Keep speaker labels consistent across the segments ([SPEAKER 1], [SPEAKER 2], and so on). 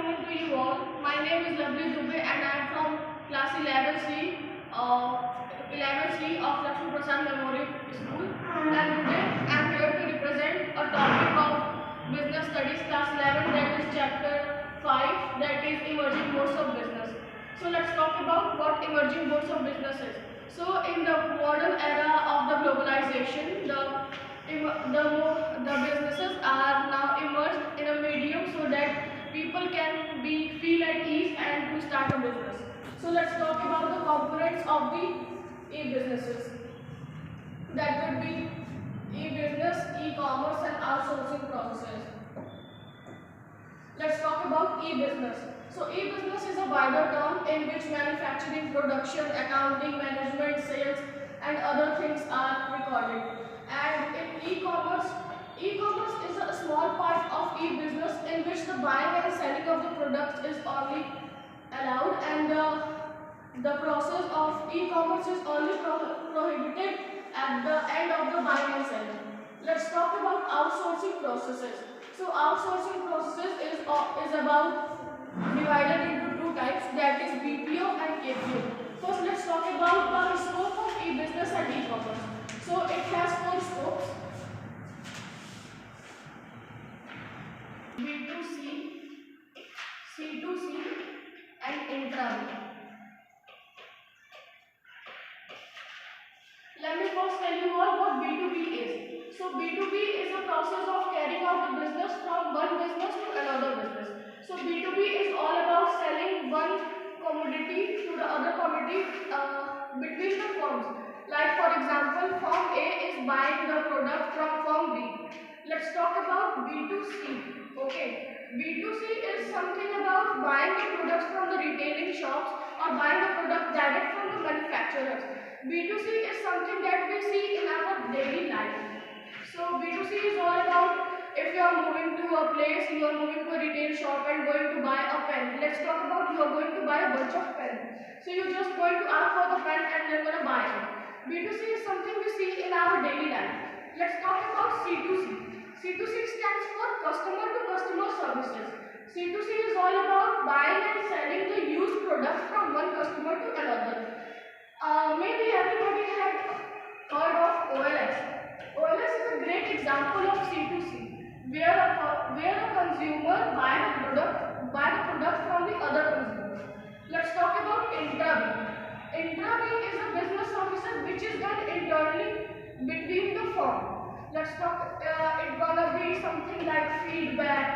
[SPEAKER 1] afternoon to you all. My name is and I am from class 11C, 11C of Laxmi Prasad Memorial School. And today I am here to represent a topic of business studies class 11, that is chapter 5, that is emerging modes of business. So let's talk about what emerging modes of business is. So in the modern era of the globalization, the businesses are now emerged in a medium so that people can feel at ease and to start a business. So let's talk about the components of the e-businesses. That would be e-business, e-commerce and outsourcing processes. Let's talk about e-business. So e-business is a wider term in which manufacturing, production, accounting, management, sales and other things are recorded. And in e-commerce is a small part of e-business in which the buying and selling of the products is only allowed, and the process of e-commerce is only prohibited at the end of the buying and selling. Let's talk about outsourcing processes. So outsourcing processes is about divided into two types, that is BPO and KPO. First, let's talk about the scope of e-business and e-commerce. So it has four scopes: B2C, C2C and intra. Let me first tell you all what B2B is. So B2B is a process of carrying out the business from one business to another business. So B2B is all about selling one commodity to the other commodity between the firms. Like for example, firm A is buying the product from firm B. Let's talk about B2C. Okay, B2C is something about buying the products from the retailing shops or buying the product direct from the manufacturers. B2C is something that we see in our daily life. So B2C is all about if you are moving to a place, you are moving to a retail shop and going to buy a pen. Let's talk about you are going to buy a bunch of pens. So you're just going to ask for the pen and you're going to buy it. B2C is something we see in our daily life. Let's talk about C2C. C2C stands for customer to customer services. C2C is all about buying and selling the used products from one customer to another. Maybe everybody had heard of OLX. OLX is a great example of C2C, where a consumer buy the product from the other consumer. Let's talk about intra-B. Intra-B is a business services which is done internally between the firm. Let's talk. It's gonna be something like feedback.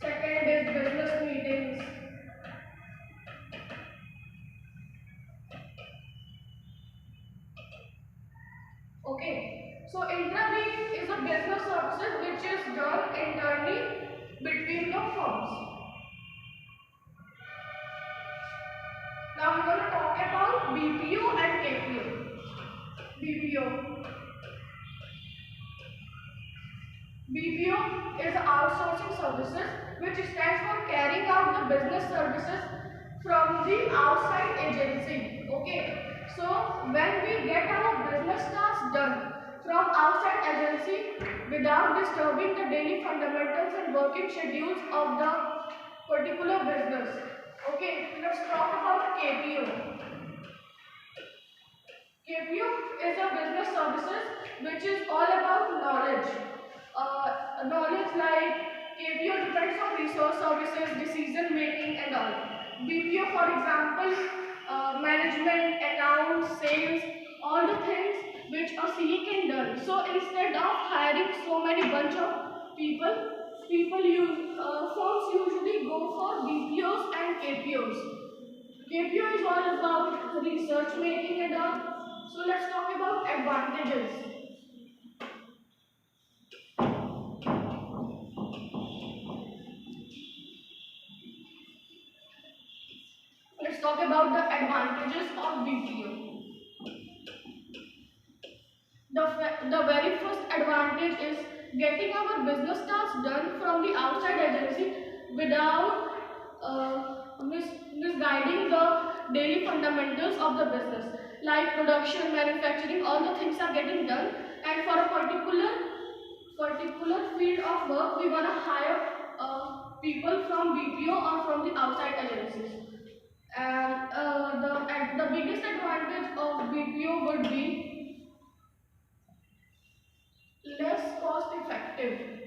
[SPEAKER 1] Second is business meetings. Okay, so intra-B is a business services which is done internally between the firms. Now we're going to talk about BPO and KPO. BPO. BPO is outsourcing services which stands for carrying out the business services from the outside agency. Okay, so when we get our business tasks done from outside agency without disturbing the daily fundamentals and working schedules of the particular business. Okay, let's talk about KPO. KPO is a business services which is all about knowledge. Knowledge like KPO depends on resource services, decision making and all. BPO for example, management, accounts, sales, all the things which a CE can do. So instead of hiring so many bunch of people firms usually go for BPOs and KPOs. KPO is all about research making and all. So let's talk about advantages. Let's talk about the advantages of BPO. The very first advantage is getting our business tasks done from the outside agency without misguiding the daily fundamentals of the business. Like production, manufacturing, all the things are getting done, and for a particular field of work, we wanna hire people from BPO or from the outside agencies. And the biggest advantage of BPO would be less cost effective.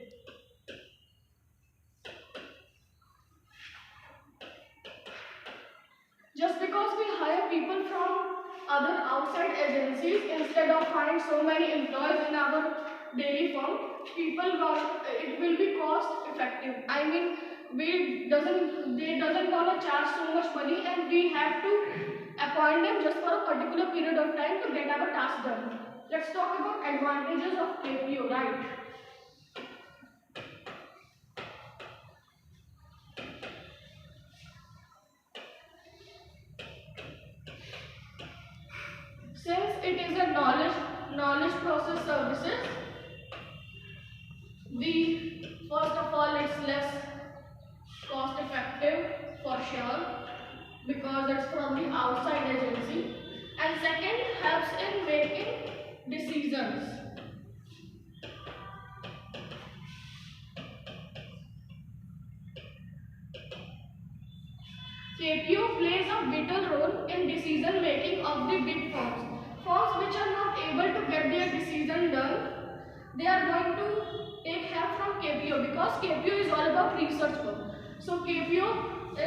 [SPEAKER 1] Just because we hire people from other outside agencies instead of hiring so many employees in our daily firm, it will be cost effective. I mean, they doesn't gonna charge so much money, and we have to appoint them just for a particular period of time to get our task done. Let's talk about advantages of KPO, right? Since it is a knowledge process services, first of all, it's less cost effective for sure because it's from the outside agency, and second, helps in making decisions. KPO plays a vital role in decision making of the big firms. Firms which are not able to get their decision done, they are going to take help from KPO because KPO is all about research work. So KPO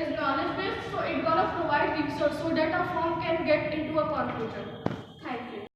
[SPEAKER 1] is knowledge based, so it's gonna provide research so that a firm can get into a conclusion.